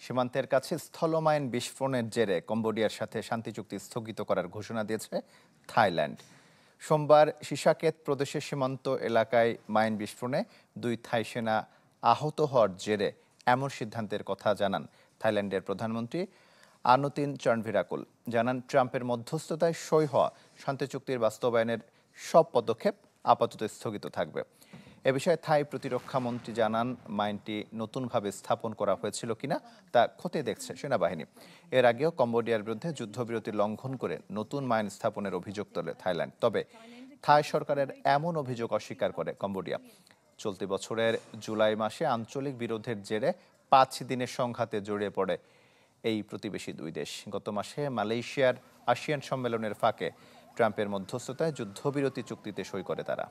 সীমান্তের কাছে স্থলমাইন বিস্ফোরণের জেরে কম্বোডিয়ার সাথে শান্তি চুক্তি স্থগিত করার ঘোষণা দিয়েছে থাইল্যান্ড। সোমবার সিসাকেত প্রদেশের সীমান্ত এলাকায় মাইন বিস্ফোরণে 2 থাই সেনা আহত হওয়ার জেরে এমন সিদ্ধান্তের কথা জানান থাইল্যান্ডের প্রধানমন্ত্রী আনুতিন চন্দ্ভিরাকুল। জানান, ট্রাম্পের মধ্যস্থতায় সই হওয়া শান্তি চুক্তির বাস্তবায়নের সব পদক্ষেপ আপাতত স্থগিত থাকবে। এ বিষয়ে থাই প্রতিরক্ষা মন্ত্রী জানান, মাইনটি নতুনভাবে স্থাপন করা হয়েছিল কিনা তা খতিয়ে দেখছে সেনাবাহিনী। এর আগেও কম্বোডিয়ার বিরুদ্ধে যুদ্ধবিরতি লঙ্ঘন করে নতুন মাইন স্থাপনের অভিযোগ তোলে থাইল্যান্ড। তবে থাই সরকারের এমন অভিযোগ অস্বীকার করে কম্বোডিয়া। চলতি বছরের জুলাই মাসে আঞ্চলিক বিরোধের জেরে 5 দিনের সংঘাতে জড়িয়ে পড়ে এই প্রতিবেশী দুই দেশ। গত মাসে মালয়েশিয়ার আসিয়ান সম্মেলনের ফাঁকে ট্রাম্পের মধ্যস্থতায় যুদ্ধবিরতি চুক্তিতে সই করে তারা।